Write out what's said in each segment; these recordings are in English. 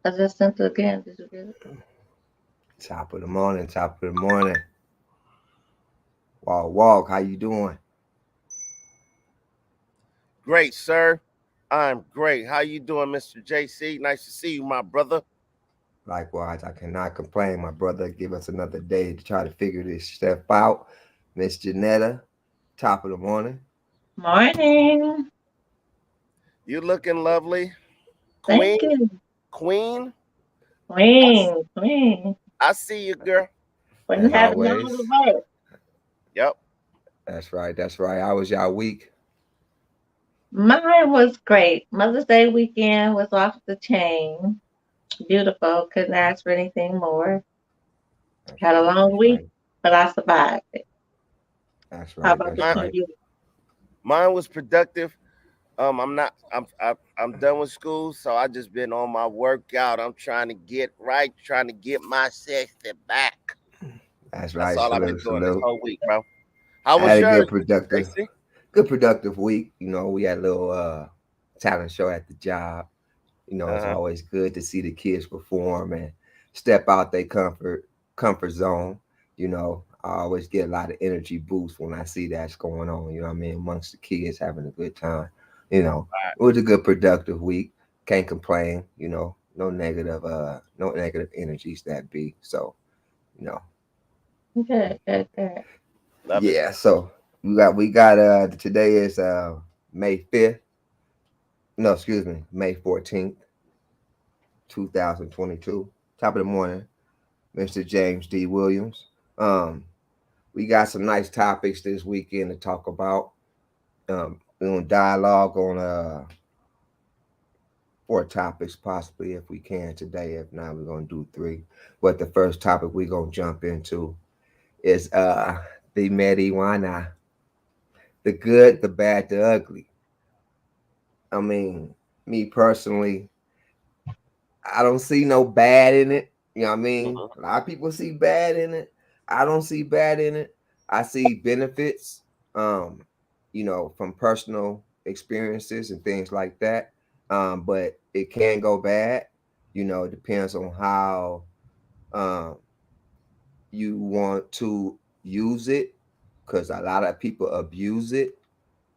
I just sent it again. Did you get it? Top of the morning, top of the morning. Walk, how you doing? Great, sir. I'm great. How you doing, Mr. JC? Nice to see you, my brother. Likewise, I cannot complain, my brother. Give us another day to try to figure this stuff out. Miss Janetta, top of the morning. Morning. You looking lovely. Thank Queen, you. Queen. I, s- Queen, queen. I see you, girl. When you As having all the always. work. Yep. That's right, that's right. How was y'all week? Mine was great. Mother's Day weekend was off the chain. Beautiful. Couldn't ask for anything more. That's Had a right, long that's week, right. but I survived it. That's How right, about the that's Mine, two of right. you? mine was productive. I'm not. I'm done with school, so I just been on my workout. I'm trying to get right, trying to get my sexy back. That's That's right. all I've been Salute, doing this salute. whole week, bro. How I had was a yours, good Mr. productive, JC? good productive week. We had a little talent show at the job. It's Uh-huh. always good to see the kids perform and step out their comfort zone. I always get a lot of energy boost when I see that's going on. You know what I mean? Amongst the kids having a good time. It was a good productive week. Can't complain. No negative energies that be. So you know, Good, good, good. Love it. yeah. So we got today is May 5th. No, excuse me, May 14th, 2022. Top of the morning, Mr. James D. Williams. Um, we got some nice topics this weekend to talk about. We're gonna dialogue on 4 topics possibly if we can today. If not, we're gonna do 3. But the first topic we're gonna jump into is the marijuana, the good, the bad, the ugly. I mean, me personally, I don't see no bad in it. You know what I mean? Mhm. A lot of people see bad in it. I don't see bad in it. I see benefits, um, from personal experiences and things like that. But it can go bad. It depends on how um, you want to use it, because a lot of people abuse it.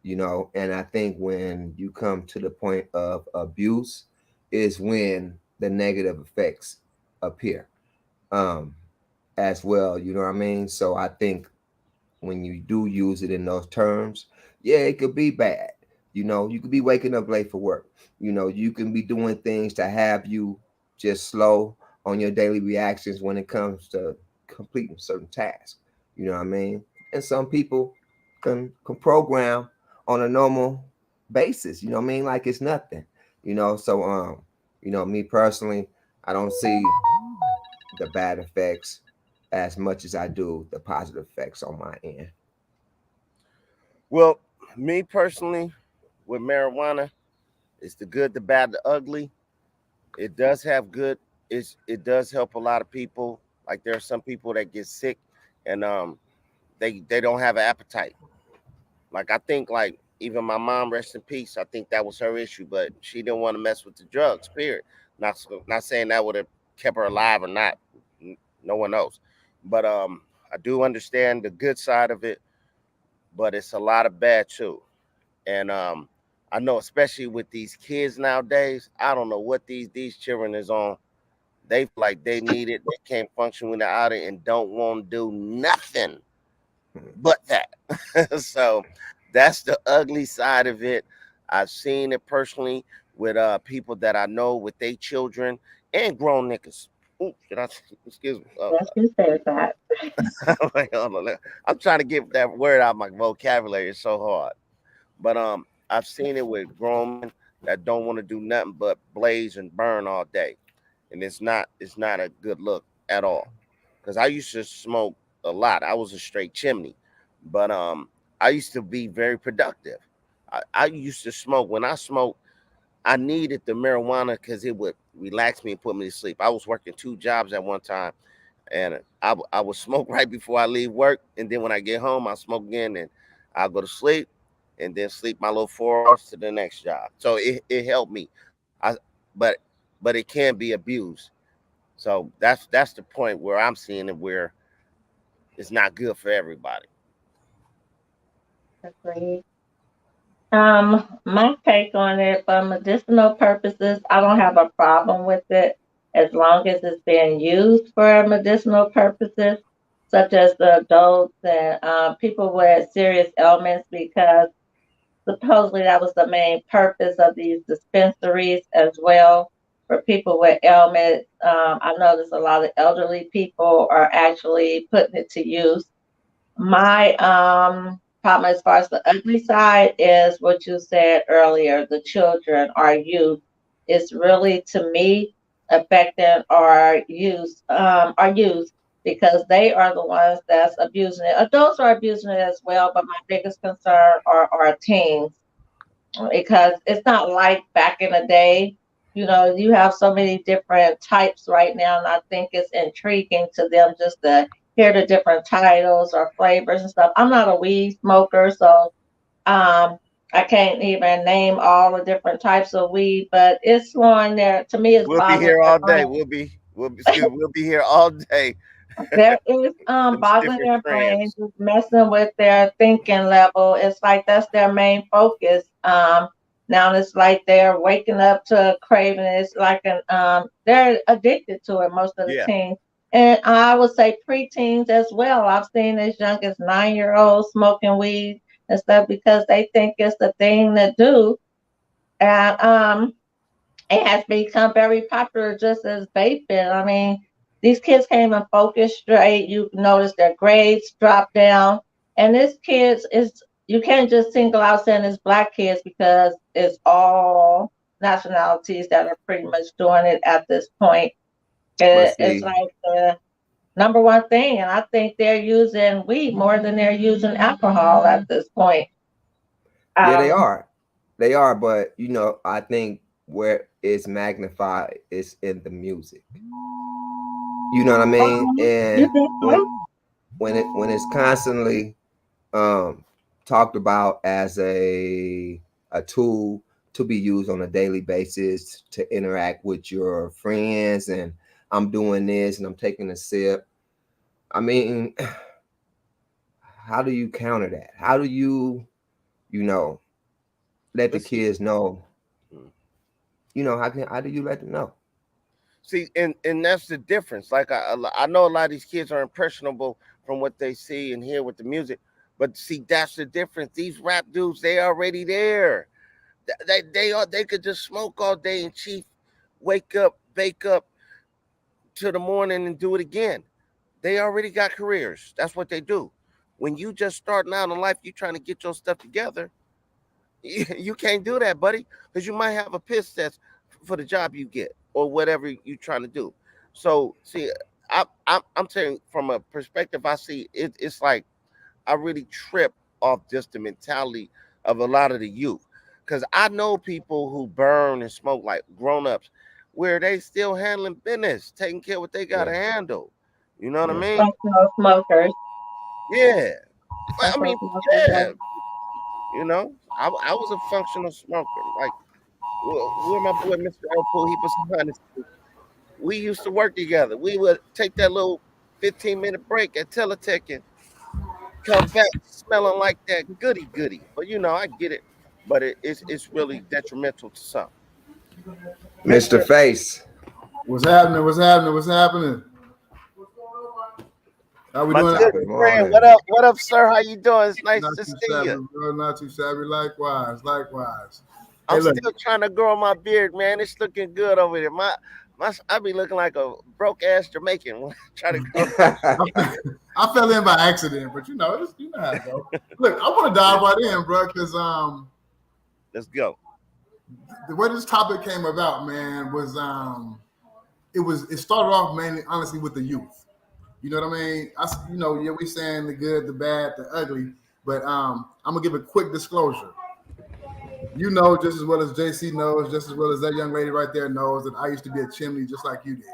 And I think when you come to the point of abuse is when the negative effects appear, um as well. You know what I mean? So I think when you do use it in those terms, yeah, it could be bad. You could be waking up late for work. You can be doing things to have you just slow on your daily reactions when it comes to completing certain tasks. You know what I mean? And some people can program on a normal basis. You know what I mean? Like it's nothing. So me personally, I don't see the bad effects as much as I do the positive effects on my end. Well, me personally, with marijuana, it's the good, the bad, the ugly. It does have good. It does help a lot of people. Like there are some people that get sick, and they don't have an appetite. Like I think like even my mom, rest in peace. I think that was her issue, but she didn't want to mess with the drugs. Period. Not saying that would have kept her alive or not. No one knows. But I do understand the good side of it, but it's a lot of bad too. And I know especially with these kids nowadays, I don't know what these children is on. They feel like they need it. They can't function without it and don't want to do nothing but that. So that's the ugly side of it. I've seen it personally with people that I know with their children and grown niggas. Ooh, should I excuse me? Yes, you said that. Wait, hold on. I'm trying to get that word out of my vocabulary. It's so hard. But I've seen it with grown men that don't want to do nothing but blaze and burn all day, and it's not a good look at all. Because I used to smoke a lot. I was a straight chimney, but I used to be very productive. I used to smoke. When I smoked, I needed the marijuana because it would relax me and put me to sleep. I was working 2 jobs at one time, and I would smoke right before I leave work, and then when I get home, I smoke again, and I'll go to sleep, and then sleep my little 4 hours to the next job. So it helped me. I but but it can be abused. So that's the point where I'm seeing it, where it's not good for everybody. Agreed. My take on it, for medicinal purposes, I don't have a problem with it as long as it's being used for medicinal purposes, such as the adults and people with serious ailments, because supposedly that was the main purpose of these dispensaries as well for people with ailments. I noticed a lot of elderly people are actually putting it to use. My problem as far as the ugly side is what you said earlier, the children, our youth, is really to me affecting our youth because they are the ones that's abusing it. Adults are abusing it as well, but my biggest concern are our teens because it's not like back in the day. You know, you have so many different types right now, and I think it's intriguing to them just to hear the different titles or flavors and stuff. I'm not a weed smoker, so um, I can't even name all the different types of weed, but it's one that to me is We'll be boggling here their all day. brain. We'll be excuse me, we'll be here all day. There is Them boggling different their brain, trends. just messing with their thinking level. It's like that's their main focus. Now it's like they're waking up to a craving. It's like an they're addicted to it, most of the Yeah. teens. And I would say preteens as well. I've seen as young as 9 year olds smoking weed and stuff because they think it's the thing to do. And it has become very popular just as vaping. I mean, these kids can't even focus straight. You notice their grades drop down. And this kids is you can't just single out saying it's black kids because it's all nationalities that are pretty much doing it at this point. But It's see, like the number one thing, and I think they're using weed more than they're using alcohol at this point. yeah, they Um, are. They are, but I think where it's magnified is in the music. You know what I mean? you And think when so? it's constantly um talked about as a tool to be used on a daily basis to interact with your friends, and I'm doing this and I'm taking a sip. I mean, how do you counter that? How do you know, let the But see, kids know? mm, How do you let them know? and that's the difference. Like I know a lot of these kids are impressionable from what they see and hear with the music, but see that's the difference. These rap dudes, they already there. They could just smoke all day and chief, wake up, bake up till the morning and do it again. They already got careers. That's what they do. When you just starting out in life, you trying to get your stuff together. You can't do that, buddy, because you might have a piss test for the job you get or whatever you trying to do. So, see, I'm telling you from a perspective, I see it. It's like I really trip off just the mentality of a lot of the youth, because I know people who burn and smoke like grown ups, where they still handling business, taking care of what they got to Yeah, handle. You know what I yeah. mean? Functional smokers. Yeah. I Functional mean, smokers. yeah. I was a functional smoker. Like, where my boy Mr. El Pool, he was honest. We used to work together. We would take that little 15-minute break at Teletech and come back smelling like that goody goody. But I get it. But it's really detrimental to some. Mr. Agreed. Face. What's happening? What's happening? What's happening? How we My doing? Top good of the friend, morning. what up, sir? How you doing? It's nice Not to too see you. shabby, bro. Not too shabby. Likewise, likewise. Hey, I'm look. still trying to grow my beard, man. It's looking good over there. I be looking like a broke ass Jamaican when I try to grow my I, beard. I fell in by accident, but you know how it go. Look, I want to dive right in, bro, because Let's go. the way this topic came about, man, was it started off mainly honestly with the youth. You know what I mean? Yeah, we saying the good, the bad, the ugly, but I'm gonna give a quick disclosure. You know just as well as JC knows, just as well as that young lady right there knows that I used to be a chimney just like you did.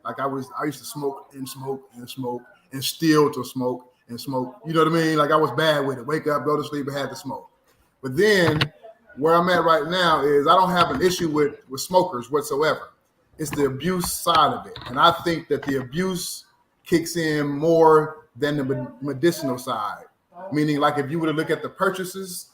Like I used to smoke and smoke and smoke and steal to smoke and smoke. You know what I mean? Like I was bad with it. Wake up, go to sleep, and had to smoke. But then where I'm at right now is I don't have an issue with smokers whatsoever. It's the abuse side of it. And I think that the abuse kicks in more than the medicinal side. Meaning, like if you were to look at the purchases,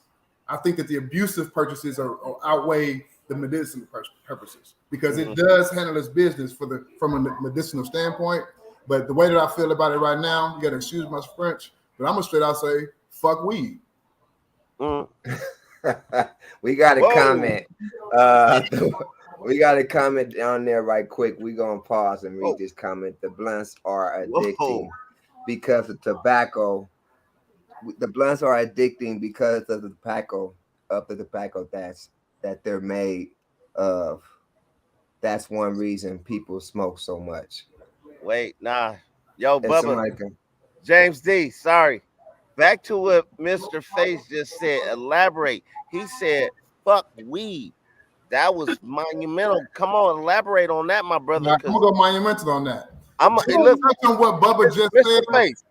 I think that the abusive purchases are outweigh the medicinal purposes because it does handle its business from a medicinal standpoint. But the way that I feel about it right now, you got to excuse my French, but I'm gonna straight out say, fuck weed. We got a comment. We got a comment down there right quick. We're going to pause and read this comment. The blunts are addicting because of tobacco. The blunts are addicting because of the tobacco that they're made of. That's one reason people smoke so much. Wait, nah. Yo, And Bubba. James D, sorry. Back to what Mr. Face just said. Elaborate. He said, fuck weed. That was monumental. Come on, elaborate on that, my brother. I'm gonna go monumental on that. Look on what Bubba just Mr. said. Face,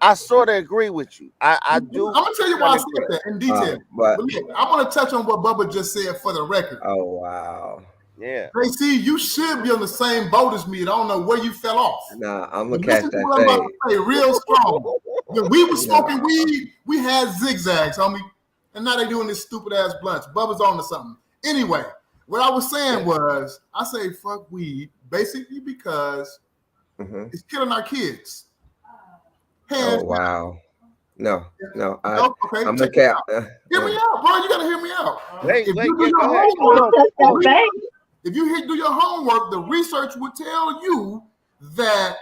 I sort of agree with you. I do. I'm gonna tell you why I said that in detail. But look, I want to touch on what Bubba just said for the record. Oh wow. Yeah. JC, you should be on the same boat as me. I don't know where you fell off. Nah, I'm gonna catch that I'm about to say real strong. When we were smoking weed, we had zigzags, homie. And now they doing this stupid ass blunts. Bubba's on to something. Anyway, what I was saying was, I say fuck weed basically because it's killing our kids. Hands wow. No. Okay, I'm okay. Hear me out, bro. You gotta hear me out. Wait, if you do your homework, the research would tell you that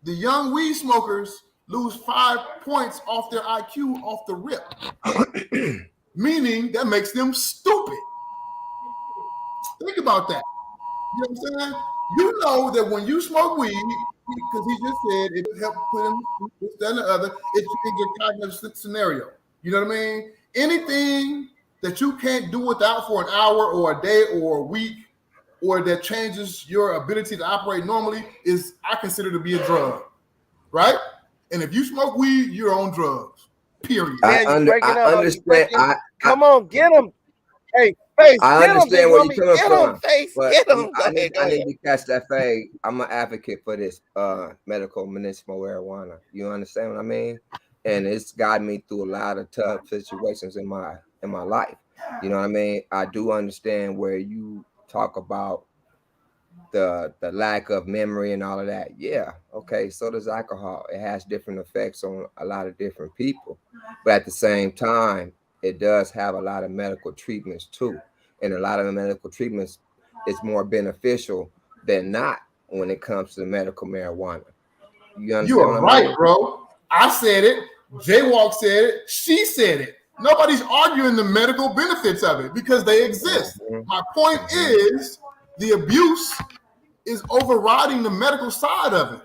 the young weed smokers lose 5 points off their IQ off the rip. Meaning that makes them stupid. Think about that. You know what I'm saying? You know that when you smoke weed, because he just said it helps put him this, that, and the other, it changes your cognitive scenario. You know what I mean? Anything that you can't do without for an hour or a day or a week, or that changes your ability to operate normally, is I consider to be a drug, right? And if you smoke weed, you're on drugs. Period. I understand. Come on, get him. Hey, Face. I understand where you're coming from. Face, but get him. I need to catch that fade. I'm an advocate for this medical medicinal marijuana. You understand what I mean? And it's gotten me through a lot of tough situations in my life. You know what I mean? I do understand where you talk about the lack of memory and all of that. Yeah, okay. So does alcohol. It has different effects on a lot of different people, but at the same time, it does have a lot of medical treatments too. And a lot of the medical treatments is more beneficial than not when it comes to medical marijuana. You understand? You are right, bro. I said it. Jaywalk said it. She said it. Nobody's arguing the medical benefits of it because they exist. My point is the abuse is overriding the medical side of it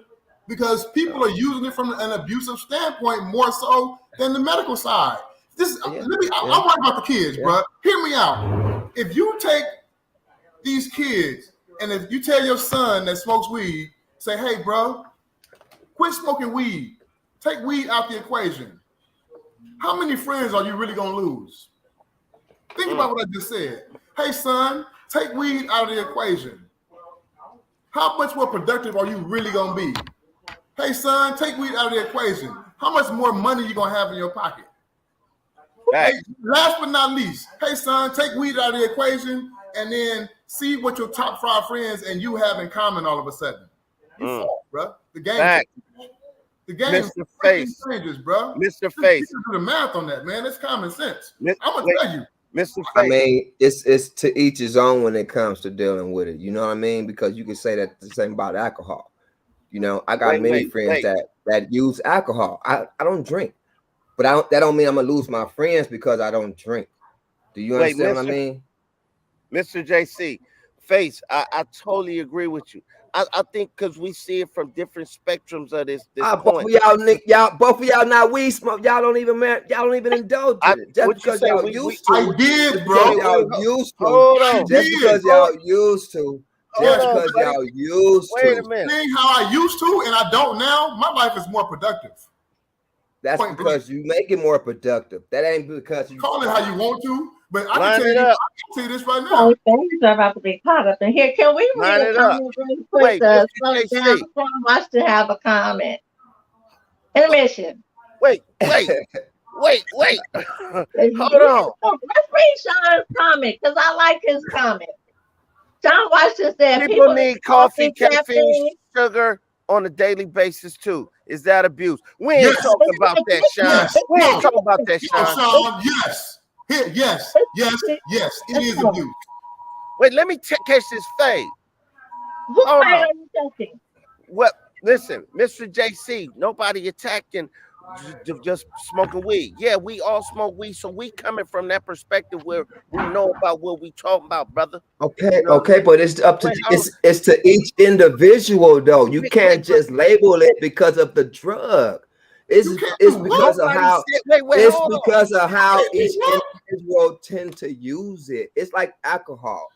because people are using it from an abusive standpoint more so than the medical side. I'm worried about the kids, bro. Hear me out. If you take these kids and if you tell your son that smokes weed, say, hey, bro, quit smoking weed. Take weed out the equation. How many friends are you really going to lose? Think about what I just said. Hey, son, take weed out of the equation. How much more productive are you really going to be? Hey, son, take weed out of the equation. How much more money are you going to have in your pocket? Hey, last but not least, hey, son, take weed out of the equation and then see what your top 5 friends and you have in common all of a sudden. You fall, bro. The game changes, bro. Mr. Face. Do the math on that, man. It's common sense. I'm going to tell you. Mr. Face. I mean, it's to each his own when it comes to dealing with it. You know what I mean? Because you can say that the same about alcohol. You know, I got many friends that use alcohol. I don't drink. But that don't mean I'm gonna lose my friends because I don't drink. Do you understand what I mean? Mr. JC, Face, I totally agree with you. I think because we see it from different spectrums of this point. Both of y'all not weed smoke. Y'all don't even indulge in it. Just because y'all used to. I did, bro. Y'all used to. Hold on. Just because y'all used to. Just because y'all used to. Wait a minute. Seeing how I used to and I don't now, my life is more productive. That's Point blank. because you make it more productive. That ain't because you Call it how you want to, but I Line can it up. tell you this right Oh, now. things are about to be caught up in here. Can we read Line a it up. comment really quick Wait, to Mr. slow it down? JC. Before I watch to have a comment. Intermission. Wait. Hold on. Let's read Sean's comment because I like his comment. Sean Washington said People people need coffee, caffeine, caffeine. sugar on a daily basis too. Is that abuse? We ain't Yes. talking about that, Sean. Yes. We ain't No. talking about that, No, Sean. Sean, yes. Here, yes. It is abuse. Wait, let me catch this fade. Who Hold fade on. are you touching? What? Listen, Mr. JC, nobody attacking just smoking weed. Yeah, we all smoke weed, so we coming from that perspective where we know about what we talking about, brother. Okay, You know? okay, but it's up to Wait, hold it's to each individual though. You Wait, can't wait, just label it because of the drug. It's You can't it's do because of Nobody how said. Wait, it's hold on. because of how each What? individual tend to use it. It's like alcohol.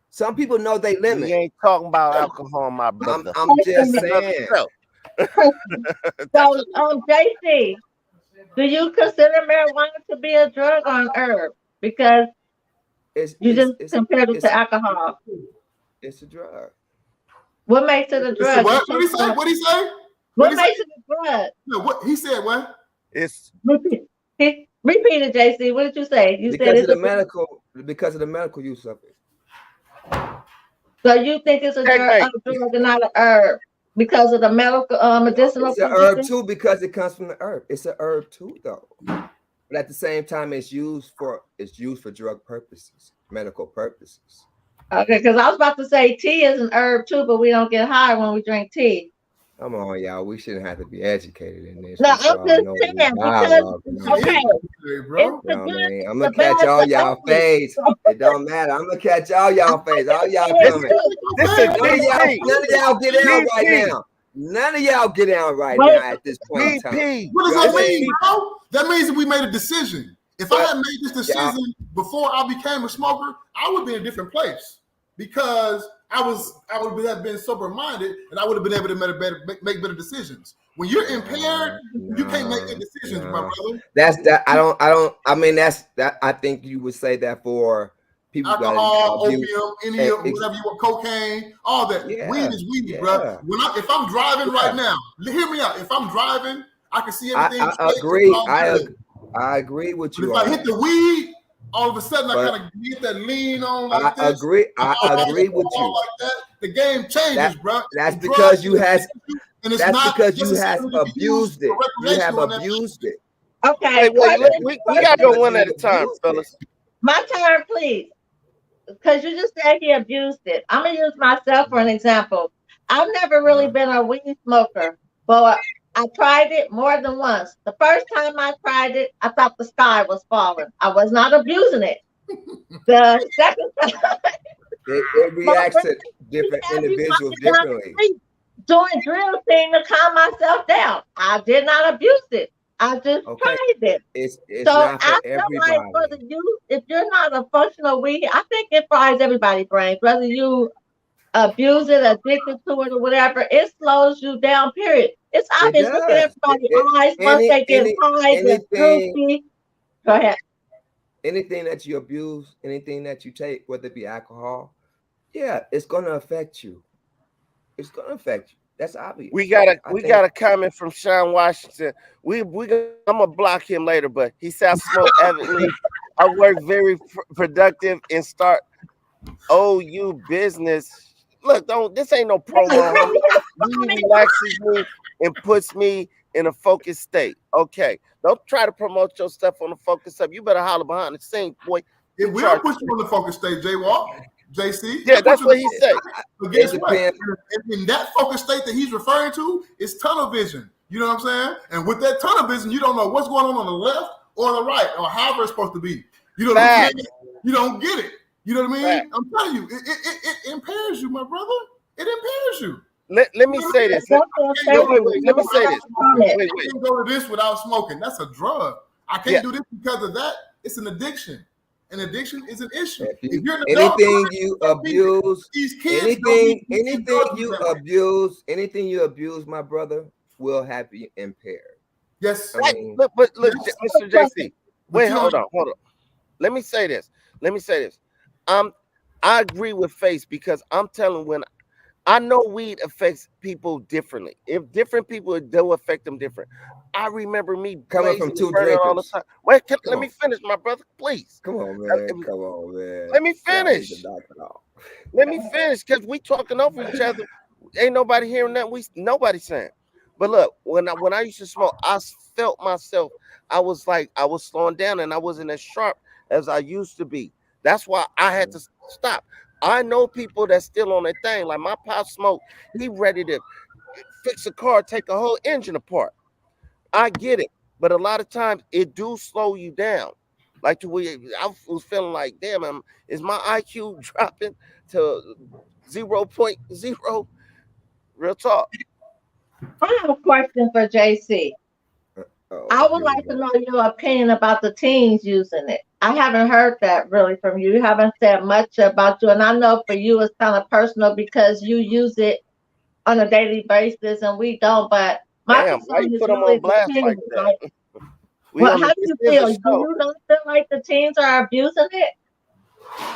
Some people know they We limit. ain't talking about alcohol, my brother. I'm just saying. So, So, JC, do you consider marijuana to be a drug or an herb? Because It's you just it's compared it it's to alcohol. it's a drug. What makes it a Listen, drug? what? What he say? What he say? What he say? makes it a drug? No, what he said? What? it's Repeat it, JC. What did you say? You said Because it's of the medical use of it. so you think it's a drug checkmate. and not an herb because of the medical medicinal It's an herb properties? too because it comes from the herb. It's an herb too though. But at the same time, it's used for drug purposes, medical purposes. Okay, because I was about to say tea is an herb too, but we don't get high when we drink tea. Come on, y'all. We shouldn't have to be educated in this. No, We I'm should all just know saying the because dialogue. okay, Hey, bro. it's the You know what I good, mean? I'm the gonna catch bad, all the y'all ugly. fades. It don't matter. I'm gonna catch all y'all fades. All y'all This coming. this is None of y'all get down right DP. now. None of y'all get down right Wait. now at this point in time. DP. What does Go that ahead. mean, bro? That means that we made a decision. If I had made this decision before I became a smoker, I would be in a different place because I would have been sober minded and I would have been able to make better decisions. When you're impaired, you can't make good decisions, my brother. That's that. I mean, that's that. I think you would say that for people that Alcohol, abuse. opium, any of whatever you want, cocaine, all that. Yeah, Weed is weed, yeah. bro. If I'm driving right now, hear me out. If I'm driving, I can see everything. I agree. I agree with But you. if I hit the weed, all of a sudden I But kind of get that lean on like I this. agree. I agree with you. Like that, the game changes, bro. That's The because drugs you has. and it's That's not because you has necessarily used abused it. for You have recreational and abused it. Okay, Wait, we gotta go one at a time, fellas. My turn, please. Because you just said he abused it. I'm gonna use myself for an example. I've never really been a weed smoker, but I tried it more than once. The first time I tried it, I thought the sky was falling. I was not abusing it. The second time, It reacts to different individuals differently. doing drill thing to calm myself down. I did not abuse it. I just tried it. It's So not for I feel like everybody. for the youth, if you're not a functional weed, I think it fries everybody's brains. Whether you abuse it, addicted to it, or whatever, it slows you down. Period. It's It obvious. Look at does. everybody's eyes once they get high, get droopy. Go ahead. Anything that you abuse, anything that you take, whether it be alcohol, yeah, it's gonna affect you. It's gonna affect you. That's obvious. We got a comment from Sean Washington. I'm gonna block him later, but he said I smoke avidly. I work very productive and start OU business. Look, this ain't no promo. He relaxes me and puts me in a focused state. Okay, don't try to promote your stuff on the focus up. You better holler behind the scenes, boy. We don't put you on the focus state, JC. Yeah, that's what he said. But guess what? In that focus state that he's referring to, it's tunnel vision. You know what I'm saying? And with that tunnel vision, you don't know what's going on the left or the right or however it's supposed to be. You know what I'm saying? You don't get it. You know what I mean? Fact. I'm telling you, it impairs you, my brother. It impairs you. Let me say this. Wait, let me say this. I can't go to this without smoking. That's a drug. I can't do this because of that. It's an addiction. An addiction is an issue. If you're an adult, anything you abuse, anything you abuse, my brother, will have you impaired. Yes. I Right? mean, Look, but look, Yes. Mr. JC. But Wait, you hold don't. on, hold on. Let me say this. Let me say this. I agree with Face because I'm telling when I know weed affects people differently. If different people, it do affect them different. I remember me coming from blazing and two burning all the drinkers. time. Wait, Come let me on, finish, my brother, please. come on, Uh, man. Come on, man. Let me Y'all need to finish. knock it off. Let me finish, cause we talking over each other. Ain't nobody hearing that. Nobody saying. But look, when I used to smoke, felt myself. I was like I was slowing down, and I wasn't as sharp as I used to be. That's why I had to stop. I know people that's still on that thing. Like my pop smoke, he ready to fix a car, take a whole engine apart. I get it, but a lot of times it do slow you down. Like to where I was feeling like, damn, is my IQ dropping to 0.0? Real talk. I have a question for JC. I Oh, would here we like to go. know your opinion about the teens using it. I haven't heard that really from you. You haven't said much about you, and I know for you it's kind of personal because you use it on a daily basis and we don't. But my Damn, why concern you is put them really on the blast teens. like that? Like, We well, on how the do This you Is feel? a Do Show. you not feel like the teens are abusing it?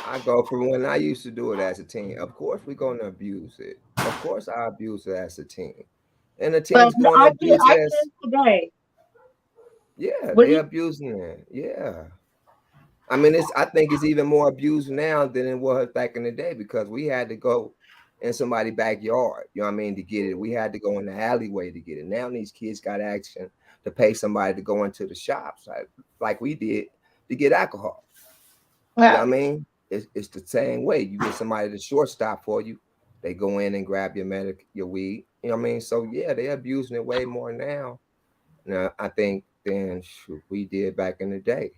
I go from when I used to do it as a teen. Of course, we're gonna abuse it. Of course, I abuse it as a teen, and the But teens going to abuse it our as kids today, yeah, what do they you? abusing it. Yeah, I mean, it's. I think it's even more abused now than it was back in the day because we had to go in somebody's backyard. You know what I mean to get it. We had to go in the alleyway to get it. Now these kids got action to pay somebody to go into the shops like we did to get alcohol. You know Well, what I mean? It's the same way. You get somebody to shortstop for you. They go in and grab your weed. You know what I mean? So yeah, they're abusing it way more now. Now I think than we did back in the day.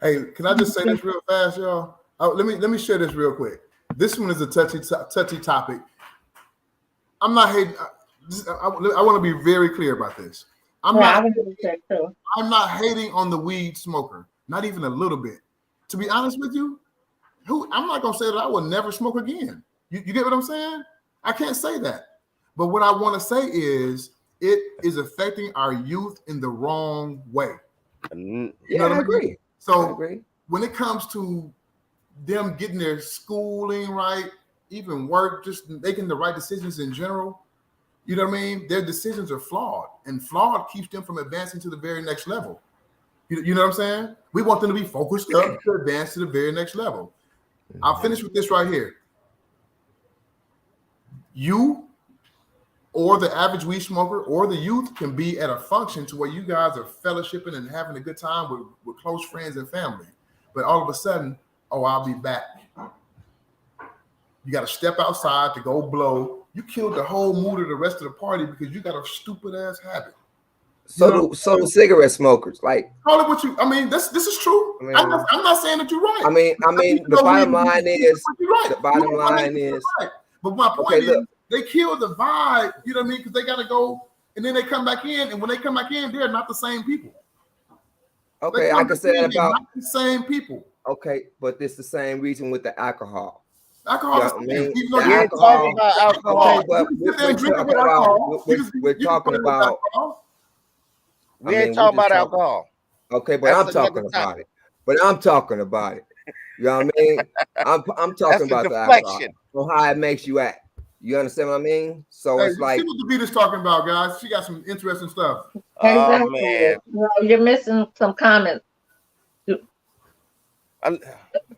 Hey, can I just say this real fast, y'all? Let me share this real quick. This one is a touchy topic. I'm not hating. I want to be very clear about this. I'm yeah, I not. would do that too. I'm not hating on the weed smoker, not even a little bit. To be honest with you, I'm not gonna say that I will never smoke again. You get what I'm saying? I can't say that. But what I want to say is it is affecting our youth in the wrong way. Mm, You know Yeah, what I I mean? agree. I So agree. when it comes to them getting their schooling right, even work, just making the right decisions in general, you know what I mean? Their decisions are flawed, and flawed keeps them from advancing to the very next level. You know what I'm saying? We want them to be focused up to advance to the very next level. I'll finish with this right here. You or the average weed smoker or the youth can be at a function to where you guys are fellowshipping and having a good time with close friends and family. But all of a sudden, oh, I'll be back. You got to step outside to go blow. You killed the whole mood of the rest of the party because you got a stupid ass habit. You know, So the cigarette smokers, like call it what you. I mean, this is true. I I'm not, mean, I'm not saying that you're right. I mean, the bottom line is, You're right. the bottom line You're is, right. But my okay, point is, look, they kill the vibe. You know what I mean? Because they got to go, and then they come back in, and when they come back in, they're not the same people. They okay, I come can back say that in, they're about, not the same people. okay, but it's the same reason with the alcohol. Alcohol You is know what I the same. mean? Even though The we you ain't talking alcohol, about okay, alcohol. you but can sit there we're and drink it talking with about, alcohol. we're You can talking put it with about, alcohol. I We ain't mean, we're talking just about talking, alcohol. okay, but That's I'm another talking about topic. it. But I'm talking about it. You know what I mean? I'm talking That's a about the alcohol, deflection. so how it makes you act. You understand what I mean? So Hey, it's see like, what the beat is talking about, guys. She got some interesting stuff. Oh Exactly. man. Well, you're missing some comments. I'm,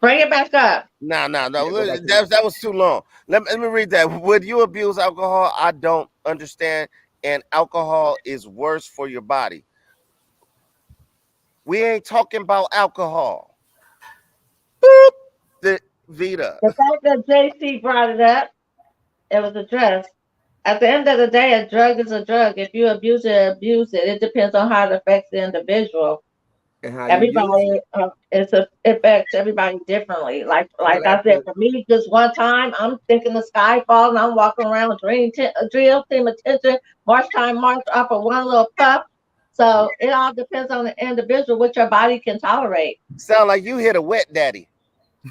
Bring it back up. no. yeah, go back to That was too long. Let me read that. Would you abuse alcohol? I don't understand. And alcohol is worse for your body. We ain't talking about alcohol. Boop. The Vita. The fact that JC brought it up, it was addressed. At the end of the day, a drug is a drug. If you abuse it, abuse it. It depends on how it affects the individual. and how you use it. Everybody, it affects everybody differently. Well, Like I said, for me, just one time, I'm thinking the sky falling. I'm walking around, drill team attention, march time, march off of one little puff. So it all depends on the individual, what your body can tolerate. Sound like you hit a wet daddy.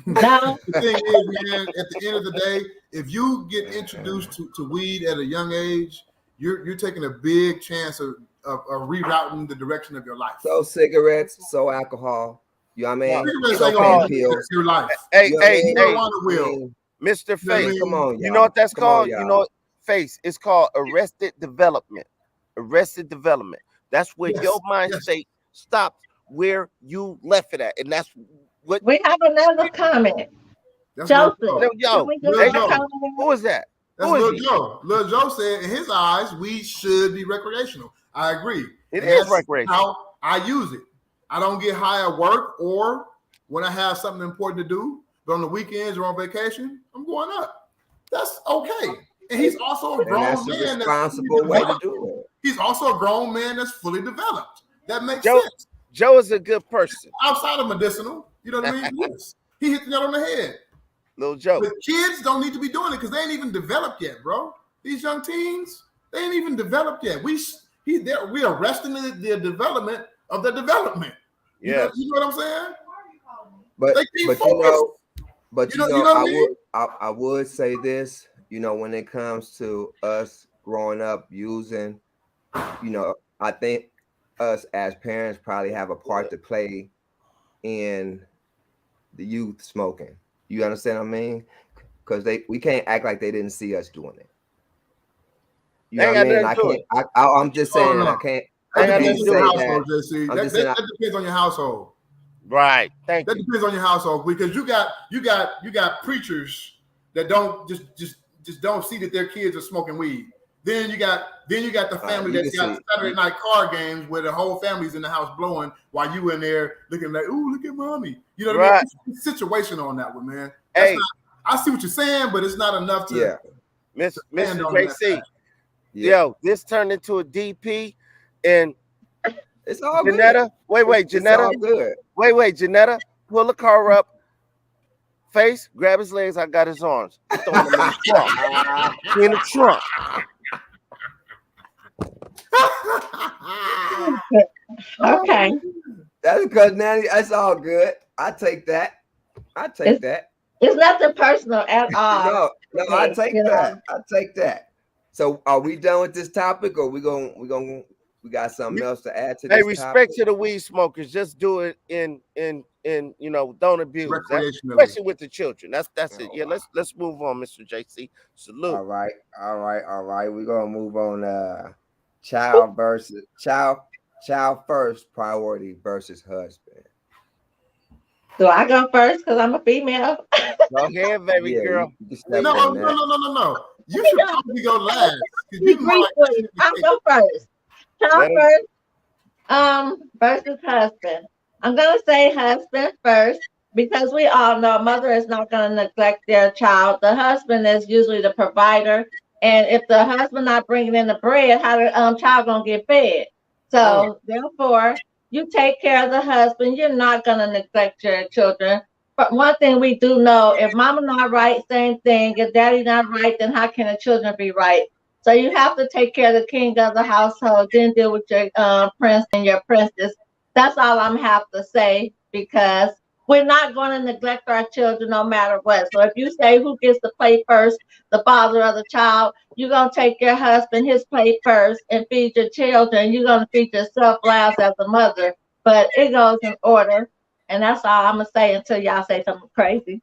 Now, The thing is, man, at the end of the day, if you get introduced to weed at a young age, you're taking a big chance of rerouting the direction of your life. So cigarettes, so alcohol. You know what I mean? Cigarettes So ain't gonna pain pills. your life. Hey, You know what I hey, mean? hey, Marijuana will. Mr. You know what I Face. mean? Come on, y'all. You know what that's Come on, called? y'all. You know, Face. It's called arrested development. Arrested development. That's where Yes, your mind yes. state stops where you left it at, and that's what. We have another comment. That's Lil Joseph, Joe. can Yo, we get Lil hey, that Joe. comment? who is that? That's Who is Lil he? Joe. Lil Joe said, in his eyes, we should be recreational. I agree. It And is that's recreational. how I use it. I don't get high at work or when I have something important to do, but on the weekends or on vacation, I'm going up. That's okay. And he's also a And grown that's the man responsible way to do it. He's also a grown man that's fully developed. That makes Joe, sense. Joe is a good person. Outside of medicinal, you know what I mean? Yes. He hit the nail on the head. Little Joe. But kids don't need to be doing it because they ain't even developed yet, bro. These young teens, they ain't even developed yet. We are arresting the development of the development. Yes. You know what I'm saying? But They keep but focused. I would say this, when it comes to us growing up using, I think us as parents probably have a part to play in the youth smoking. You understand what I mean? Because we can't act like they didn't see us doing it. You know what I mean? I'm just saying I can't say that. That depends on your household. Right. Thank That you. depends on your household because you got preachers that don't just don't see that their kids are smoking weed. Then you got the family that's got Saturday night card games where the whole family's in the house blowing while you in there looking like, ooh, look at mommy. You know what I mean? It's situational on that one, man. I see what you're saying, but it's not enough to Mr. stand on JC. Yeah. Yo, this turned into a DP and it's all Janetta. Good. Wait, Janetta. It's all good. Wait, Janetta. Pull the car up. Face, grab his legs. I got his arms. Throw him in the trunk. In the trunk. Okay. That's because Nanny, that's all good. I take that. It's nothing personal at all. No, I take that. I take that. So are we done with this topic or we got something else to add to this? Hey, respect to the weed smokers. Just do it in don't abuse. Especially with the children. That's it. Yeah, let's move on, Mr. JC. Salute. All right. We're gonna move on. Child first priority versus husband. Do I go first because I'm a female? Go ahead, baby girl. No. You should probably go last. I'll go first. Child first, versus husband. I'm gonna say husband first because we all know a mother is not gonna neglect their child. The husband is usually the provider, and if the husband not bringing in the bread, how the child gonna get fed? So therefore, you take care of the husband. You're not gonna neglect your children. But one thing we do know, if mama not right, same thing. If daddy not right, then how can the children be right? So you have to take care of the king of the household, then deal with your prince and your princess. That's all I'm have to say because we're not going to neglect our children no matter what. So if you say who gets to play first, the father of the child, you're going to take your husband his plate first and feed your children. You're going to feed yourself last as a mother. But it goes in order. And that's all I'm going to say until y'all say something crazy.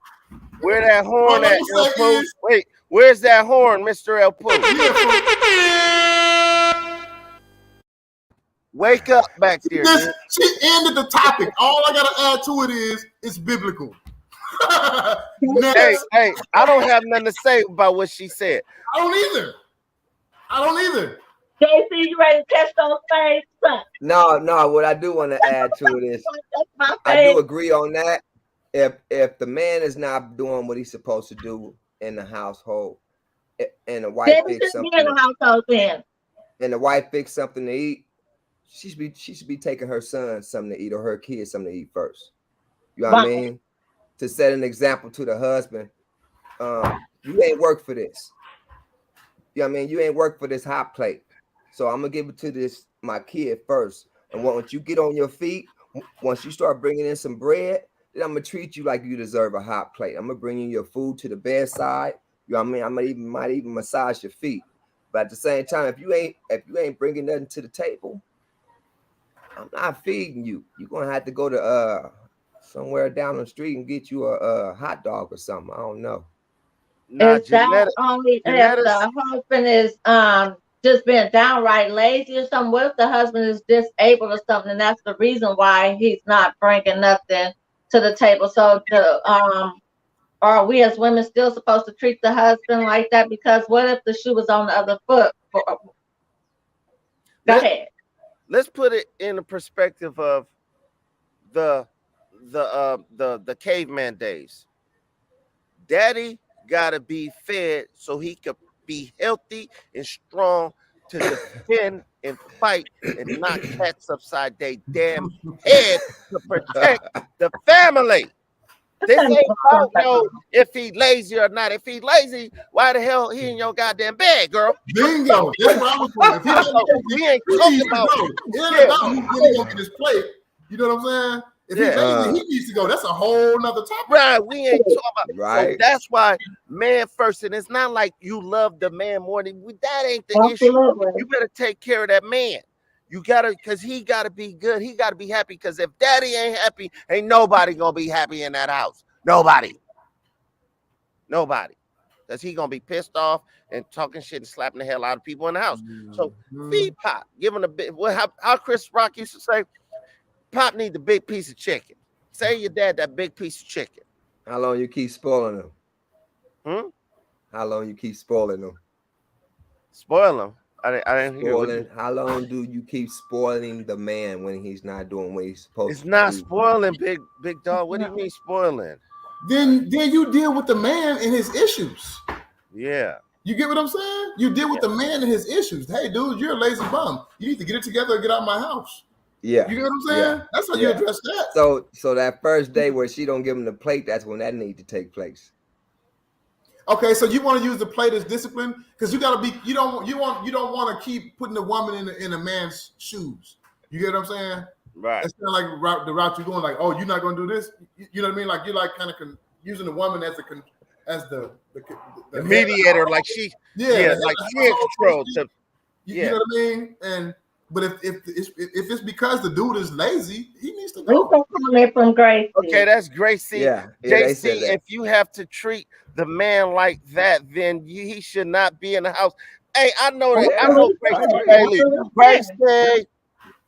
Where that horn at, El Pooh? Wait, where's that horn, Mr. El Pooh? Wake up back there. She ended the topic. All I got to add to it is it's biblical. Hey, I don't have nothing to say about what she said. I don't either. JC, you ready to catch those things? No. What I do want to add to it is I do agree on that. If the man is not doing what he's supposed to do in the household, and the wife fix something in the household then, and the wife fix something to eat, she should be taking her son something to eat or her kids something to eat first. You know what I mean? To set an example to the husband. You ain't work for this. You know what I mean? You ain't work for this hot plate. So I'm gonna give it to my kid first. And once you get on your feet, once you start bringing in some bread, then I'm gonna treat you like you deserve a hot plate. I'm gonna bring you your food to the bedside. You know what I mean? I might even massage your feet. But at the same time, if you ain't bringing nothing to the table, I'm not feeding you. You're gonna have to go to somewhere down the street and get you a hot dog or something. I don't know. Nah, Is that Janetta, only if Janetta's the husband is just being downright lazy or something? What if the husband is disabled or something, and that's the reason why he's not bringing nothing to the table? So the are we as women still supposed to treat the husband like that? Because what if the shoe was on the other foot? Go let ahead. let's put it in the perspective of the the caveman days. Daddy gotta be fed so he could be healthy and strong to defend and fight and knock cats upside their damn head to protect the family. This ain't about no if he lazy or not. If he lazy, why the hell he in your goddamn bed, girl? Bingo. That's where I was going. If he not So lazy, we ain't he talking needs to about go. It ain't yeah, about when he gonna get his plate. You know what I'm saying? If he's yeah. lazy, he needs to go. That's a whole nother topic. Right, we ain't talking about. So Right. that's why man first, and it's not like you love the man more than that ain't the issue. Absolutely. You better take care of that man. You gotta, cause he gotta be good. He gotta be happy. Cause if daddy ain't happy, ain't nobody gonna be happy in that house. Nobody. Cause he gonna be pissed off and talking shit and slapping the hell out of people in the house. So feed Pop, give him a bit. Well, how Chris Rock used to say, Pop need the big piece of chicken. Say your dad that big piece of chicken. How long you keep spoiling them? Hmm? How long you keep spoiling them? Spoil him. I didn't hear what Spoiling. How long do you keep spoiling the man when he's not doing what he's supposed it's to not do? spoiling, big dog. What do you mean spoiling? Then you deal with the man and his issues. Yeah. You get what I'm saying? You deal with the man and his issues. Hey, dude, you're a lazy bum. You need to get it together and get out of my house. Yeah. You get what I'm Yeah. saying? That's how you Yeah. address that. So that first day where she don't give him the plate, that's when that need to take place. Okay, so you want to use the plate as discipline because you gotta be. You don't want to keep putting the woman in a man's shoes. You get what I'm saying? Right. It's kind of like the route you're going. Like, oh, you're not going to do this. You know what I mean? Like you're like kind of using the woman as The mediator, like she, yeah, like she in control. You know what I mean? But if it's because the dude is lazy, he needs to We go. can comment from Gracie. Okay, that's Gracie. Yeah. JC, They said that. if you have to treat the man like that, then he should not be in the house. Hey, I know that. I know Gracie Bailey. Gracie,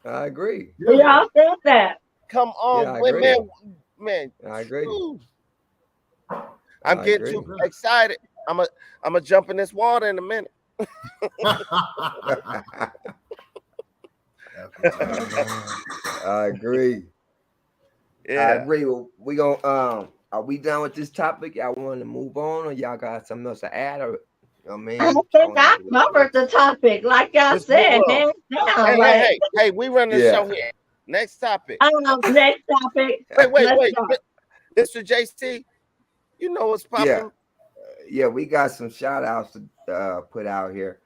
I agree. We all said that. come on, Yeah, I agree. man. I agree. Whew. I'm I getting agree. too excited. I'm a jump in this water in a minute. I agree. I Yeah. agree. Well, we gonna are we done with this topic? Y'all want to move on, or y'all got something else to add? Or you know what I mean? I think I covered the topic, like y'all Let's move said, on. hands down. Hey, we run the Yeah. show here. Next topic. Next topic. Wait, Let's go. Mr. JC, you know what's popping? Yeah. Yeah, we got some shout outs to put out here.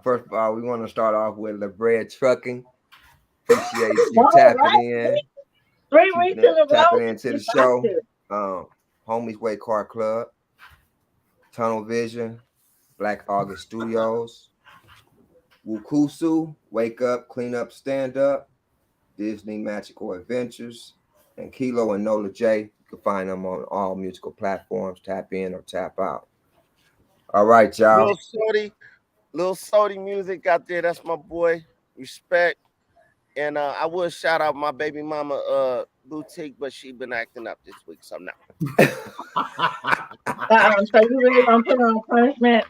First of all, we want to start off with La Bread Trucking. Appreciate you All tapping right. in. 3 weeks in a row. Tapping into the you got show. to. Homies Way Car Club, Tunnel Vision, Black August Studios, Wukusu, Wake Up, Clean Up, Stand Up, Disney Magical Adventures, and Kilo and Nola J. You can find them on all musical platforms. Tap in or tap out. All right, y'all. Little Sody music out there. That's my boy. Respect. And I would shout out my baby mama boutique, but she been acting up this week, so no. So you really gonna put her on punishment?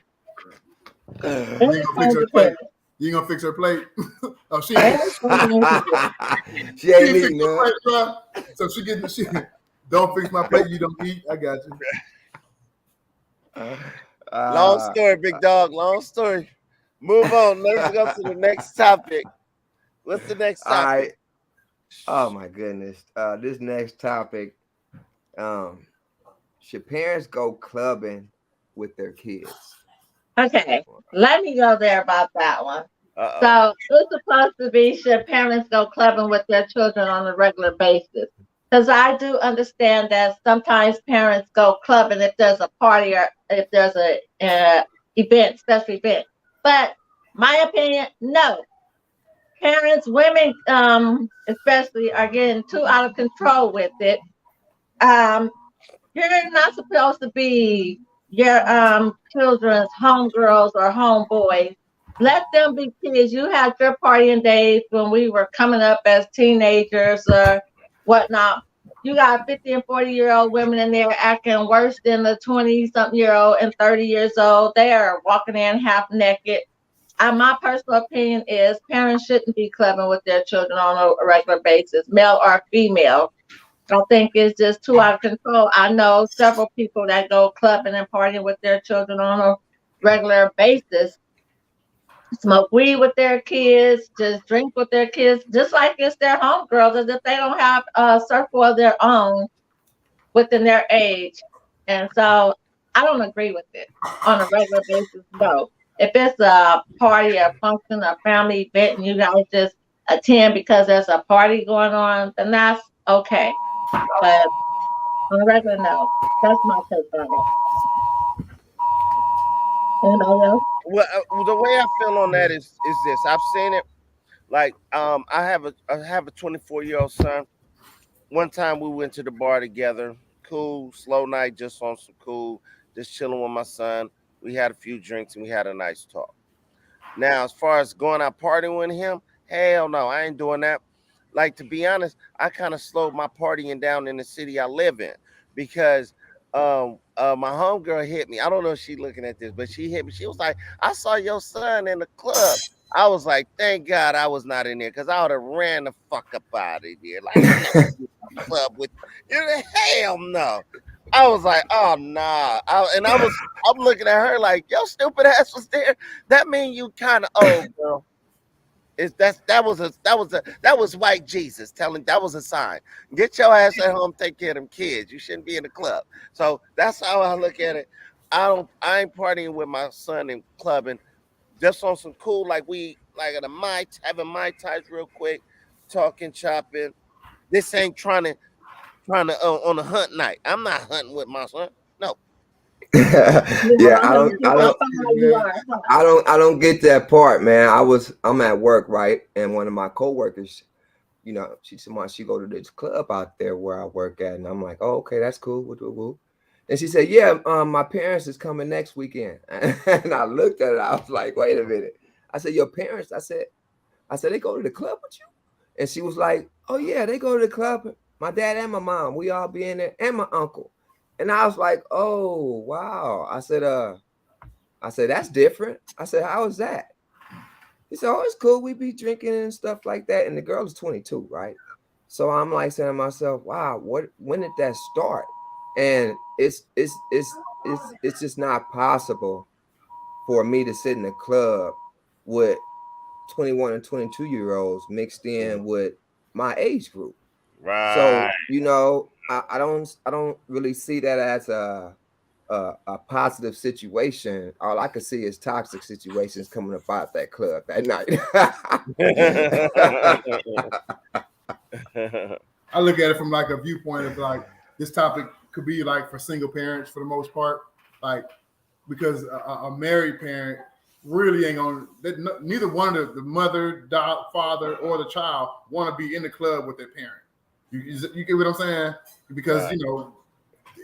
You ain't gonna fix her plate. Oh, she ain't eating plate, bro. So she don't fix my plate. You don't eat. I got you. Long story, big dog. Long story. Move on. Let's go to the next topic. What's the next topic? All right. Oh my goodness. This next topic. Should parents go clubbing with their kids? Okay, let me go there about that one. Uh-oh. So it's supposed to be, should parents go clubbing with their children on a regular basis? Because I do understand that sometimes parents go clubbing if there's a party or if there's a event, special event. But my opinion, no. Parents, women, especially, are getting too out of control with it. Um, you're not supposed to be your children's homegirls or homeboys. Let them be kids. You had your partying days when we were coming up as teenagers or whatnot. You got 50 and 40-year-old women in there acting worse than the 20 something year old and 30 years old. They are walking in half naked. My personal opinion is parents shouldn't be clubbing with their children on a regular basis, male or female. I think it's just too out of control. I know several people that go clubbing and partying with their children on a regular basis, smoke weed with their kids, just drink with their kids, just like it's their homegirls, as if they don't have a circle of their own within their age. And so I don't agree with it on a regular basis. No. If it's a party, a function, a family event, and you guys just attend because there's a party going on, then that's okay. But on a regular note, that's my take on it. Anybody else? Well, the way I feel on that is this. I've seen it. Like, I have a 24-year-old son. One time we went to the bar together. Cool, slow night, just on some cool, just chilling with my son. We had a few drinks and we had a nice talk. Now, as far as going out partying with him, hell no, I ain't doing that. Like, to be honest, I kind of slowed my partying down in the city I live in because my homegirl hit me. I don't know if she looking at this, but she hit me. She was like, I saw your son in the club. I was like, thank God I was not in there because I would have ran the fuck up out of there. Like, I'm not gonna be in the club with you. Hell no. I was like, oh nah. I'm looking at her like, your stupid ass was there. That mean you kind of old, girl. That was white Jesus telling that was a sign. Get your ass at home, take care of them kids. You shouldn't be in the club. So that's how I look at it. I ain't partying with my son and clubbing just on some cool like we like at a having my ties real quick, talking, chopping. This ain't trying to on a hunt night. I'm not hunting with my son. No. You Yeah, want him to keep on fire, you are. Huh? I don't get that part, man. I'm at work, right? And one of my coworkers, she said, "Mom, she go to this club out there where I work at," and I'm like, "Oh, okay, that's cool." Woo, woo, woo. And she said, "Yeah, my parents is coming next weekend." And I looked at it. I was like, "Wait a minute." I said, "Your parents?" I said, "They go to the club with you?" And she was like, "Oh yeah, they go to the club. My dad and my mom, we all be in there, and my uncle." And I was like, "Oh wow." I said, "That's different." I said, "How is that?" He said, "Oh, it's cool. We be drinking and stuff like that." And the girl is 22, right? So I'm like saying to myself, "Wow, when did that start?" And it's just not possible for me to sit in a club with 21 and 22-year-olds mixed in with my age group. So, Right. I don't really see that as a positive situation. All I can see is toxic situations coming about that club that night. I look at it from like a viewpoint of like this topic could be like for single parents for the most part, like because a married parent really ain't gonna. Neither one of the mother, father, or the child want to be in the club with their parent. You get what I'm saying? Because Right.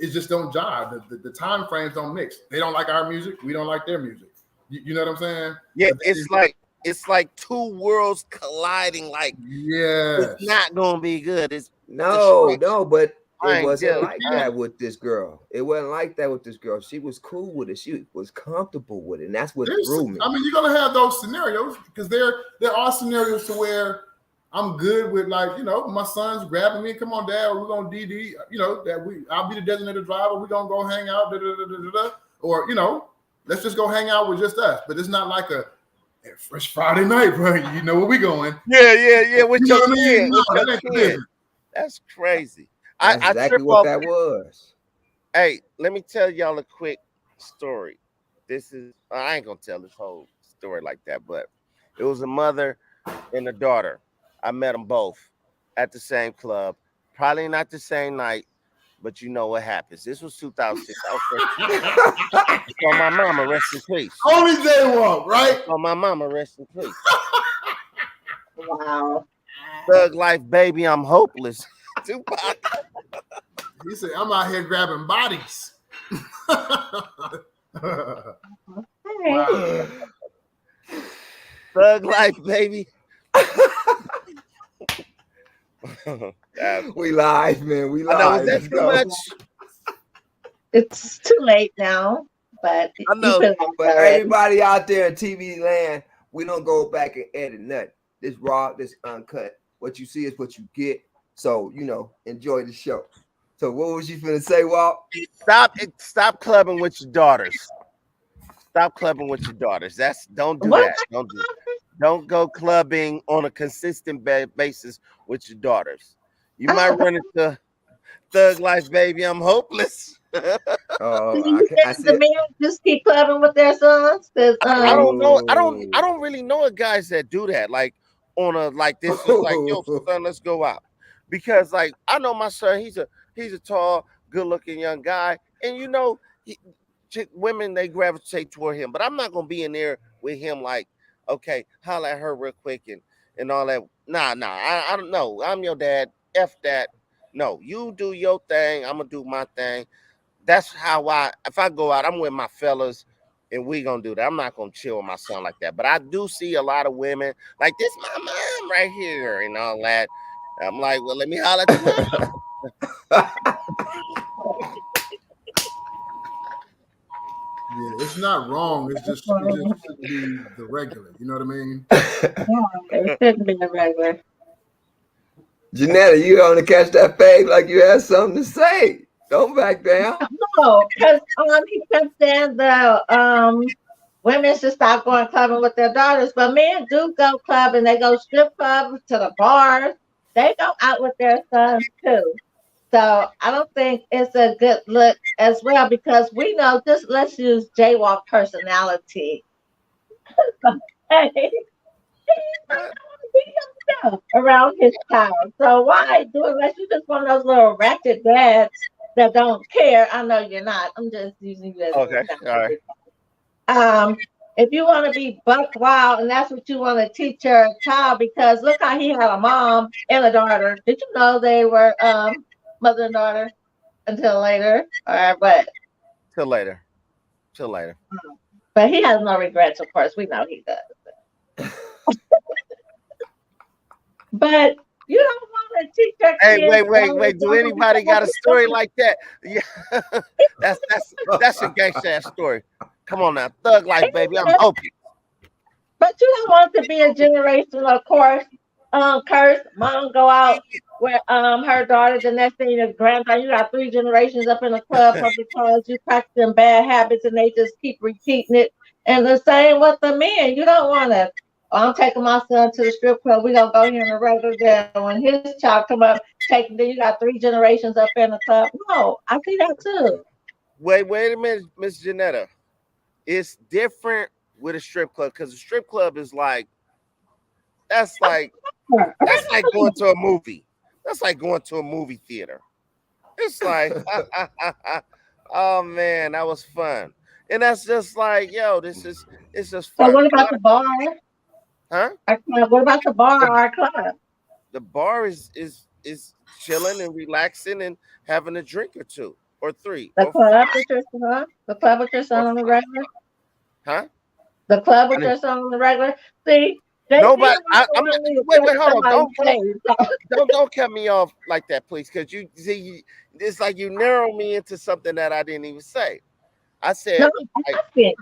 it just don't jive. The time frames don't mix. They don't like our music. We don't like their music. You know what I'm saying? Yeah, But it's like two worlds colliding. Like it's yes, not gonna be good. It's No, destruction. no, but it I ain't wasn't dealing. like I that with this girl. It wasn't like that with this girl. She was cool with it. She was comfortable with it. And that's what threw me. I mean, you're gonna have those scenarios because there are scenarios to where I'm good with like my son's grabbing me. Come on, Dad, we're gonna DD. I'll be the designated driver. We're gonna go hang out. Da, da, da, da, da, or let's just go hang out with just us. But it's not like a fresh Friday night, bro. You know where we going. yeah. With You know your what I mean? kid, No, with your that ain't the kid. business. That's crazy. I That's I trip exactly what off. that was. Hey, let me tell y'all a quick story. I ain't gonna tell this whole story like that, but it was a mother and a daughter. I met them both at the same club, probably not the same night, But you know what happens. This was 2006. I was on my mama, rest in peace. Only jaywalk, right? On my mama, rest in peace. Wow. Thug life, baby, I'm hopeless. Tupac. He said, I'm out here grabbing bodies. Hey. Wow. Thug life, baby. We live, man. We I know, live. was that Let's too go. much? It's too late now, but I you know, put it out But already. everybody out there in TV land, we don't go back and edit nothing. This raw, this uncut. What you see is what you get. So, enjoy the show. So what was you finna say, Walt? Stop clubbing with your daughters. Stop clubbing with your daughters. Don't do What? that. Don't go clubbing on a consistent basis with your daughters. You might run into thug life, baby. I'm hopeless. Oh, You I think the see it. men just keep clubbing with their sons? 'Cause, I don't know. I Oh. don't really know of guys that do that. Like on a like this is like, yo, son, let's go out. Because like I know my son, he's a tall, good-looking young guy, and women they gravitate toward him. But I'm not gonna be in there with him like, okay, holla at her real quick and all that. Nah. I don't know. I'm your dad. F that. No, you do your thing. I'm gonna do my thing. That's how if I go out, I'm with my fellas and we gonna do that. I'm not gonna chill with my son like that. But I do see a lot of women like this, my mom right here and all that. I'm like, well, let me holler at your mom. Yeah, it's not wrong. It just shouldn't be the regular. You know what I mean? It shouldn't be a regular. Janetta, you gonna catch that fade like you had something to say. Don't back down. No, because he kept saying the women should stop going clubbing with their daughters, but men do go clubbing. They go strip clubs to the bars. They go out with their sons too. So I don't think it's a good look as well because we know just let's use jaywalk personality. Hey, he's not What? gonna be himself around his child. So why do it unless you just one of those little ratchet dads that don't care? I know you're not. I'm just using you as an Okay, all right. example. If you want to be buck wild and that's what you want to teach your child, because look how he had a mom and a daughter. Did you know they were mother and daughter until later? But Till later. he has no regrets, of course. We know he does. But you don't want to teach your Hey, kids. wait. Do anybody got a story like that? Yeah, that's a gangsta ass story. Come on now, thug life, baby. I'm hoping. But you don't want it to be a generation, of course. Curse, mom go out with her daughter. The next thing your granddaughter, you got 3 generations up in the club because you practicing bad habits and they just keep repeating it. And the same with the men. You don't want to. Oh, I'm taking my son to the strip club. We gonna go here in the regular day. When his child come up, then you got 3 generations up in the club. No, I see that too. Wait a minute, Miss Janetta. It's different with a strip club because a strip club is that's like going to a movie. That's like going to a movie theater. It's like, oh man, that was fun. And that's just like, yo, it's just So fun. what about the bar? Huh? What about the bar or our club? The bar is chilling and relaxing and having a drink or two or three The or club with your son? The club with your son or on the regular? huh? The club I with didn't- your son on the regular? See, they Nobody. don't I'm not, really wait, respect hold on. somebody's faith. Don't cut me off like that, please, because you see, it's like you narrow me into something that I didn't even say. I No, said, I'm like, asking.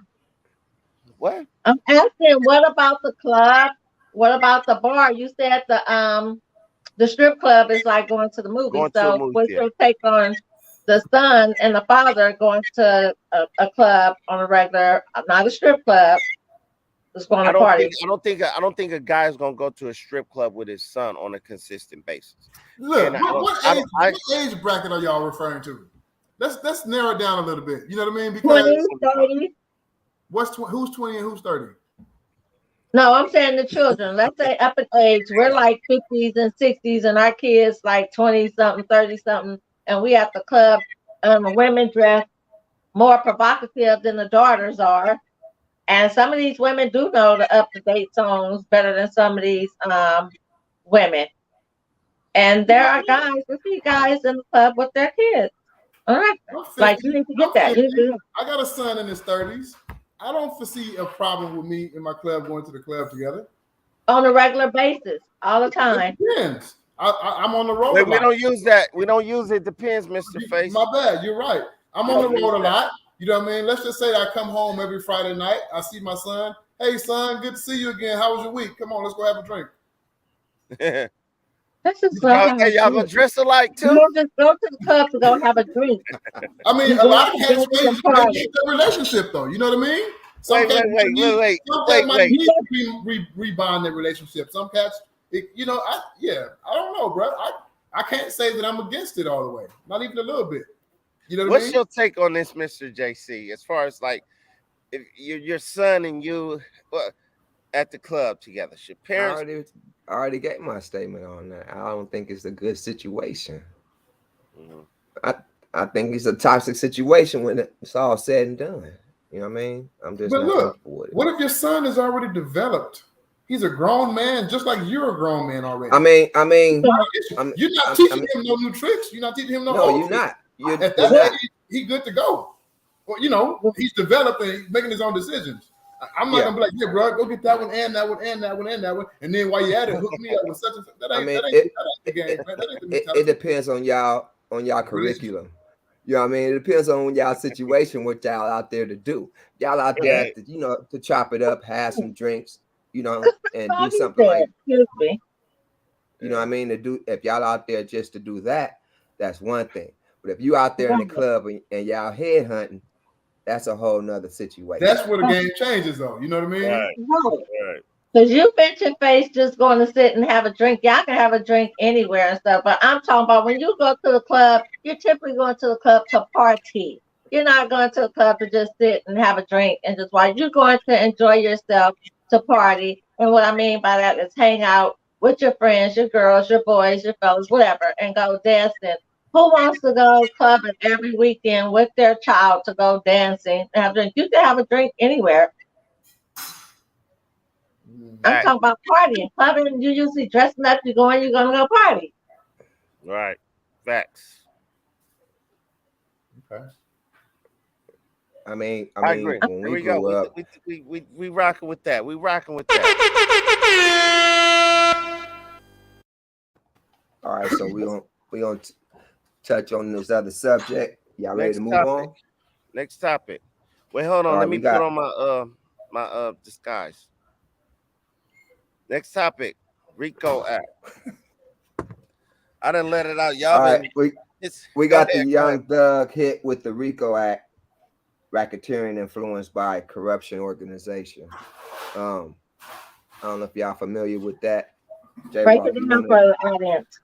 what? I'm asking, what about the club? What about the bar? You said the strip club is like going to the movie. Going to a So movie what's theater. your take on the son and the father going to a club on a regular, not a strip club, just going I to don't party? think I don't think a guy is gonna go to a strip club with his son on a consistent basis. Look, And what age bracket are y'all referring to? Let's narrow it down a little bit. You know what I mean? Because 20, 30. who's 20 and who's 30? No, I'm saying the children. Let's say up in age, we're like 50s and 60s, and our kids like 20 something, 30 something, and we at the club, and the women dress more provocative than the daughters are. And some of these women do know the up to date songs better than some of these women. And there are guys, we see guys in the club with their kids. All right. I'm Like 50. you need to I'm get that. 50. I got a son in his 30s. I don't foresee a problem with me and my club going to the club together. On a regular basis, all the time. It depends. I'm on the road Wait, a we lot. don't use that. We don't use it. Depends, Mr. Face. My bad. You're right. I'm on the road a lot. You know what I mean? Let's just say I come home every Friday night. I see my son. Hey, son, good to see you again. How was your week? Come on, let's go have a drink. That's just not how Hey, y'all gonna dress alike you too? don't just go to the club to go have a drink. I mean, You a go lot of to cats the may party. need their relationship, though. You know what I mean? Some Wait, cats wait, might need to rebond their relationship. Some cats, I don't know, bro. I can't say that I'm against it all the way. Not even a little bit. You know what I What's mean? your take on this, Mr. JC? As far as like, if your son and you at the club together, should parents? I already gave my statement on that. I don't think it's a good situation. Mhm. I think it's a toxic situation when it's all said and done. You know what I mean? I'm just But not look, comfortable with it. what if your son is already developed? He's a grown man, just like you're a grown man already. You're not teaching him no new tricks. You're not teaching him no. No, you're not. At that age, he's good to go. Well, he's developed and he's making his own decisions. I'm not gonna be like, yeah, bro, go get that one and that one and that one and that one, and then while you're at it, hook me up with such and such. That ain't the game, man. That ain't the mentality. It depends on y'all curriculum. You know what I mean? It depends on y'all situation, what y'all out there to do. Y'all out there to chop it up, have some drinks, and do something like, excuse me. You know what I mean? If y'all out there just to do that, that's one thing. But if you out there in the club and y'all head hunting, that's a whole nother situation. That's where the game changes, though. You know what I mean? Right. Because you mentioned face just going to sit and have a drink. Y'all can have a drink anywhere and stuff. But I'm talking about when you go to the club, you're typically going to the club to party. You're not going to the club to just sit and have a drink and just watch. You're going to enjoy yourself to party. And what I mean by that is hang out with your friends, your girls, your boys, your fellas, whatever, and go dancing. Who wants to go clubbing every weekend with their child to go dancing and have a drink? You can have a drink anywhere. I'm talking about partying. Clubbing, you usually dressing up, you're going to go party. Right. Facts. Okay. I mean, I agree. when we grew up, we rocking with that. We rocking with that. All right, so we gonna touch on this other subject. Y'all ready to move on? Next topic. Wait, hold on. Let me put on my disguise. Next topic, RICO Act. I done let it out. Y'all all right, we got the Young Thug hit with the RICO Act, racketeering influenced by corruption organization. I don't know if y'all familiar with that. Break it down for the audience.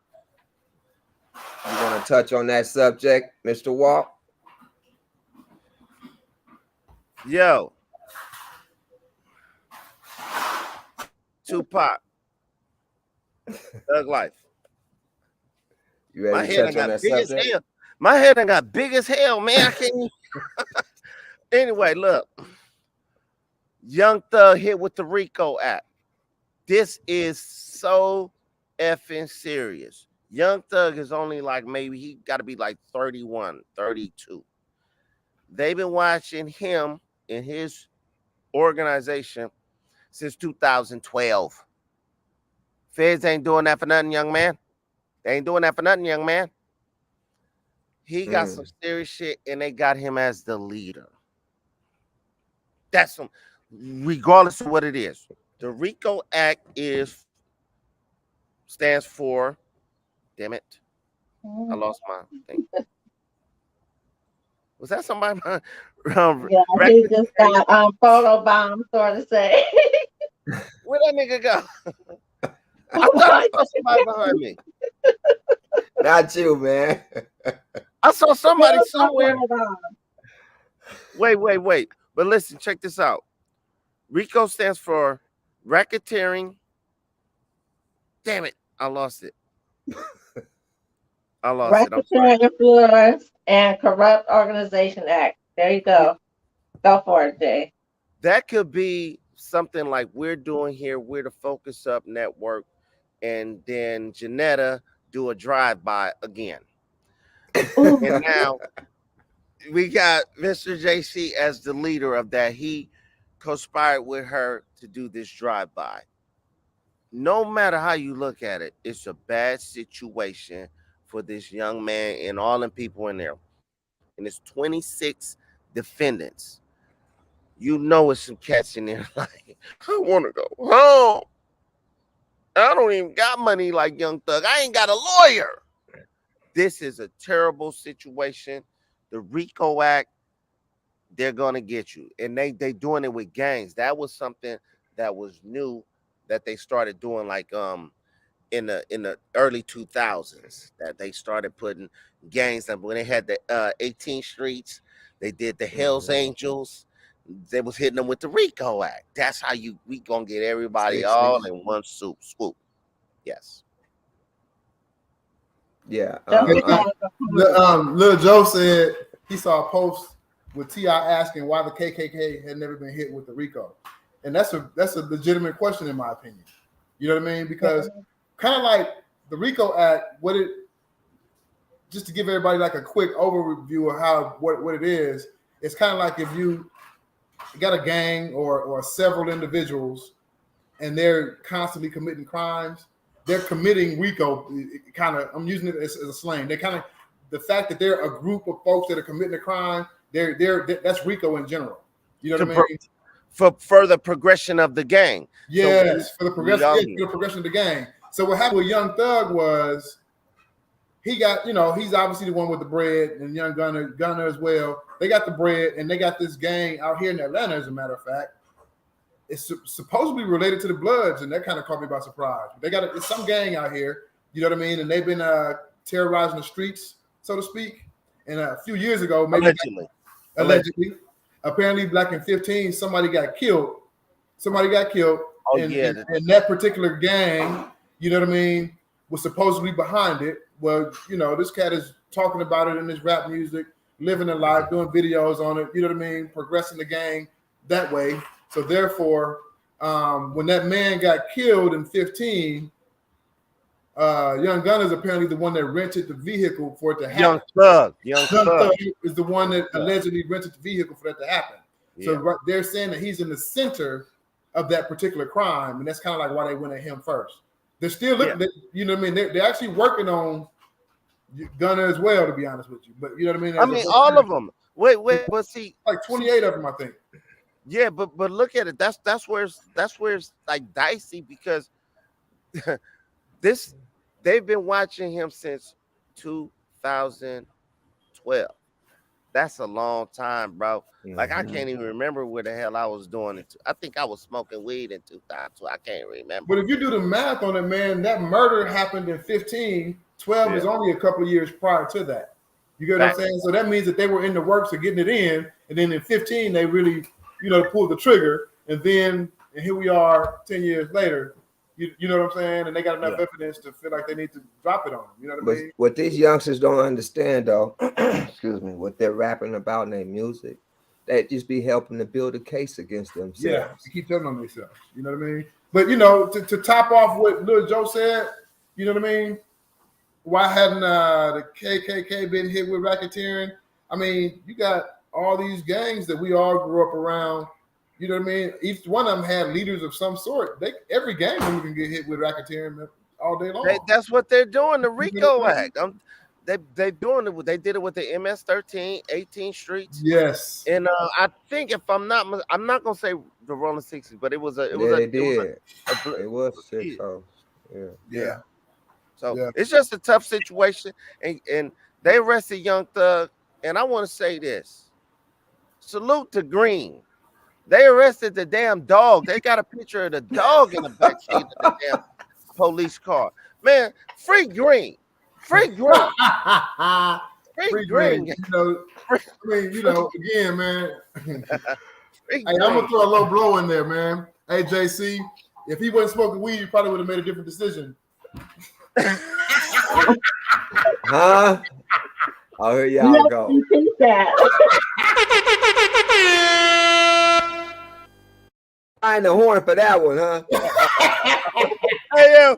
You want to touch on that subject, Mr. Walt? Yo. Tupac. Thug Life. You ready to touch on that subject? My head done got big as hell, man. I can't. Anyway, look. Young Thug hit with the RICO Act. This is so effing serious. Young Thug is only like, maybe he got to be like 31, 32. They've been watching him in his organization since 2012. Feds ain't doing that for nothing, young man. They ain't doing that for nothing, young man. He got some serious shit, and they got him as the leader. That's some, regardless of what it is. The RICO Act stands for, damn it, I lost my thing. Was that somebody? Yeah, he just got photo bomb, sort of say. Where that nigga go? I thought I saw somebody behind me. Not you, man. I saw somebody somewhere. Wait. But listen, check this out. RICO stands for racketeering. Damn it, I lost it. I lost it. I'm sorry. Racketeering Influence and Corrupt Organization Act. There you Yeah, go. Go for it, Jay. that could be something like we're doing here. We're the Focus Up Network, and then Janetta do a drive by again. Ooh, And now we got Mr. JC as the leader of that. He conspired with her to do this drive by. No matter how you look at it, it's a bad situation for this young man and all the people in there. And it's 26 defendants. You know, it's some cats in there like, I want to go home. I don't even got money like Young Thug. I ain't got a lawyer. This is a terrible situation. The RICO Act, they're gonna get you, and they doing it with gangs. That was something that was new that they started doing, like in the early 2000s, that they started putting gangs. And when they had the 18th Streets, they did the Hells Angels. They was hitting them with the RICO Act. That's how we gonna get everybody all in one swoop. Yes. Yeah. just Hey, because of Lil Joe said he saw a post with T.I. asking why the KKK had never been hit with the RICO, and that's a legitimate question in my opinion. You know what I mean? Because kind of like the RICO Act, just to give everybody like a quick overview of how what it is, it's kind of like if you got a gang or several individuals and they're constantly committing crimes, they're committing RICO. Kind of, I'm using it as a slang. They kind of, the fact that they're a group of folks that are committing a crime, that's RICO in general. You know what I mean? For further progression of the gang. Yes, So for the progression. Yeah, for the progression of the gang. So what happened with Young Thug was he got, he's obviously the one with the bread, and Young Gunner as well. They got the bread, and they got this gang out here in Atlanta, as a matter of fact. It's supposedly related to the Bloods, and that kind of caught me by surprise. It's some gang out here, you know what I mean? And they've been terrorizing the streets, so to speak. And a few years ago, maybe allegedly, apparently back in 2015, somebody got killed. Oh, and, yeah. and that particular gang, you know what I mean, was supposedly behind it. Well, this cat is talking about it in his rap music, living a life, doing videos on it, you know what I mean, progressing the gang that way. So therefore, when that man got killed in 2015, Young Gunner is apparently the one that rented the vehicle for it to happen. Young Thug is the one that allegedly rented the vehicle for that to happen. Yeah. So they're saying that he's in the center of that particular crime, and that's kind of like why they went at him first. They're still looking, you know what I mean? They're actually working on Gunner as well, to be honest with you. But you know what I mean? I mean, all of them. Wait, but see, like 28 of them, I think. Yeah, but look at it. That's where it's like dicey, because they've been watching him since 2012. That's a long time, bro. Like, I can't even remember where the hell I was doing it. I think I was smoking weed in 2012. I can't remember. But if you do the math on it, man, that murder happened in 15. 12 is only a couple of years prior to that. You get what I'm saying? So that means that they were in the works of getting it in, and then in 15 they really, pulled the trigger, and here we are 10 years later. You know what I'm saying? And they got enough evidence to feel like they need to drop it on them. You know what I mean? What these youngsters don't understand, though, excuse me, what they're rapping about in their music, that just be helping to build a case against themselves. Yeah, to keep telling on themselves. You know what I mean? But to top off what Lil Joe said, you know what I mean? Why hadn't the KKK been hit with racketeering? I mean, you got all these gangs that we all grew up around. You know what I mean? Each one of them had leaders of some sort. Every gang member can get hit with racketeering all day long. That's what they're doing. The RICO Act. They doing it. They did it with the MS-13, 18th Streets. Yes. And I think, if I'm not gonna say the Rolling 60s, but it was It was 6. Yeah. So it's just a tough situation, and they arrested Young Thug. And I want to say this: salute to Green. They arrested the damn dog. They got a picture of the dog in the backseat of the damn police car. Man, free Green. Free Green. Free Green. Again, man. Hey, I'm gonna throw a low blow in there, man. Hey, JC, if he wasn't smoking weed, he probably would have made a different decision. Huh? Oh, here You y'all have to go. repeat that. Find the horn for that one, huh? Hey,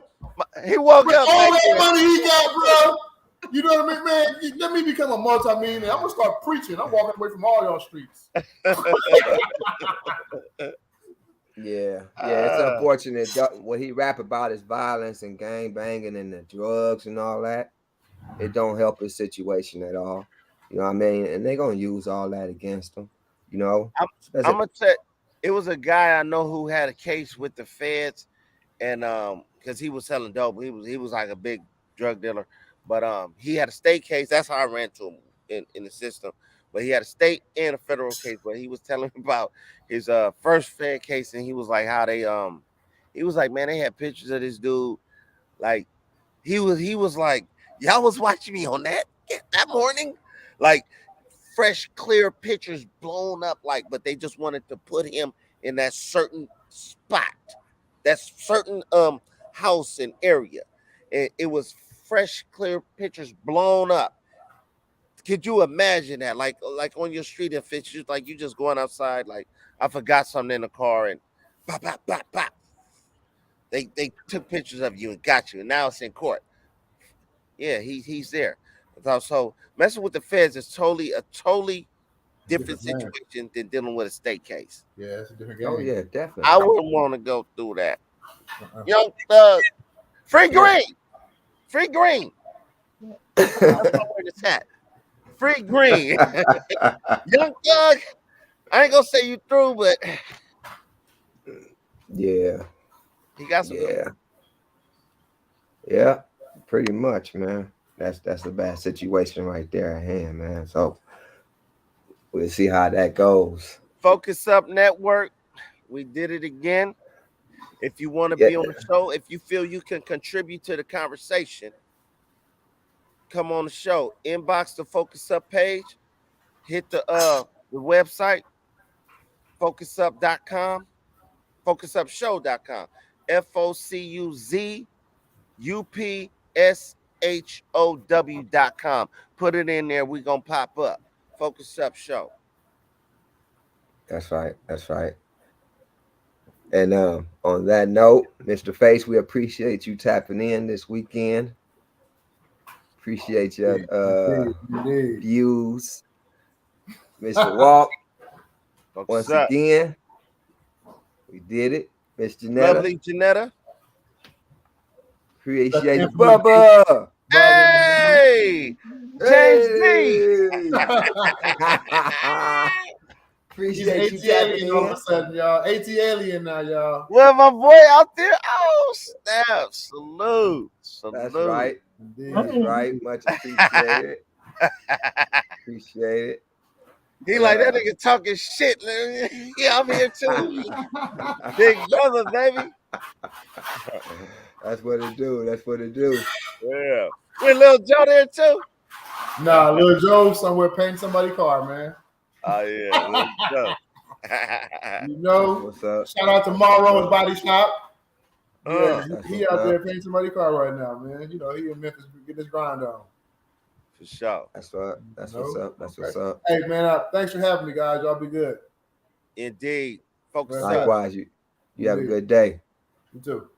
he woke With up all back that there. money he got, bro. You know what I mean, man? Let me become a multi-millionaire. I'm gonna start preaching. I'm walking away from all y'all streets. Yeah, it's unfortunate. What he rap about is violence and gang banging and the drugs and all that. It don't help his situation at all. You know what I mean? And they're gonna use all that against him. You know, I'm gonna tell. It was a guy I know who had a case with the feds, and because he was selling dope, he was like a big drug dealer, but he had a state case. That's how I ran to him in the system. But he had a state and a federal case. But he was telling me about his first fed case, and he was like how they he was like, man, they had pictures of this dude. Like he was like, y'all was watching me on that morning, like fresh, clear pictures blown up, like, but they just wanted to put him in that certain spot, that certain house and area. It was fresh, clear pictures blown up. Could you imagine that? Like on your street, if it's just like you just going outside, like I forgot something in the car and pop, pop, pop, pop. They took pictures of you and got you, and now it's in court. Yeah, he's there. So messing with the feds is totally different man. situation than dealing with a state case. Yeah, it's a different game. oh yeah, definitely. I wouldn't want to go through that. Uh-uh. Young Thug, free Yeah. green, free green. That's why I'm wearing this hat. Free green. Young Thug, I ain't gonna say you through, but Yeah, he got some good. yeah, pretty much, man. That's a bad situation right there at hand, man. So we'll see how that goes. Focus Up Network. We did it again. If you want to Yeah, be on the show, if you feel you can contribute to the conversation, come on the show. Inbox the Focus Up page. Hit the website, focusup.com, focusupshow.com. FOCUZUPSHOW.com. Put it in there. We're gonna pop up. Focus Up Show. that's right. That's right. And on that note, Mr. Face, we appreciate you tapping in this weekend. Appreciate your Indeed. views, Mr. Walk. Focus Once Up. again, we did it, Miss Janetta. Lovely Janetta. Appreciate you, Infamous Bubba. Hey, James D. Hey. He's Appreciate you AT tapping alien all of in. a sudden, y'all. AT alien now, y'all. Well, my boy out there. Oh, snap. Salute. That's Salute. right. Indeed. That's right. Much appreciated. Appreciate it. He like that nigga talking shit. Yeah, I'm here too. Big brother, baby. That's what it do. That's what it do. Yeah. With Lil Joe there too. Nah, Lil Joe somewhere painting somebody's car, man. Oh yeah, Lil Joe. You know, What's up? shout out to Monroe's Body Shop. Yeah, That's he what's out there up. painting somebody's car right now, man. You know, he in Memphis getting his grind on. For sure. That's what. That's No? what's up. That's what's Okay. up. Hey, man, thanks for having me, guys. Y'all be good. Indeed. Focus Well, up. Likewise, you have a Indeed. good day. You too.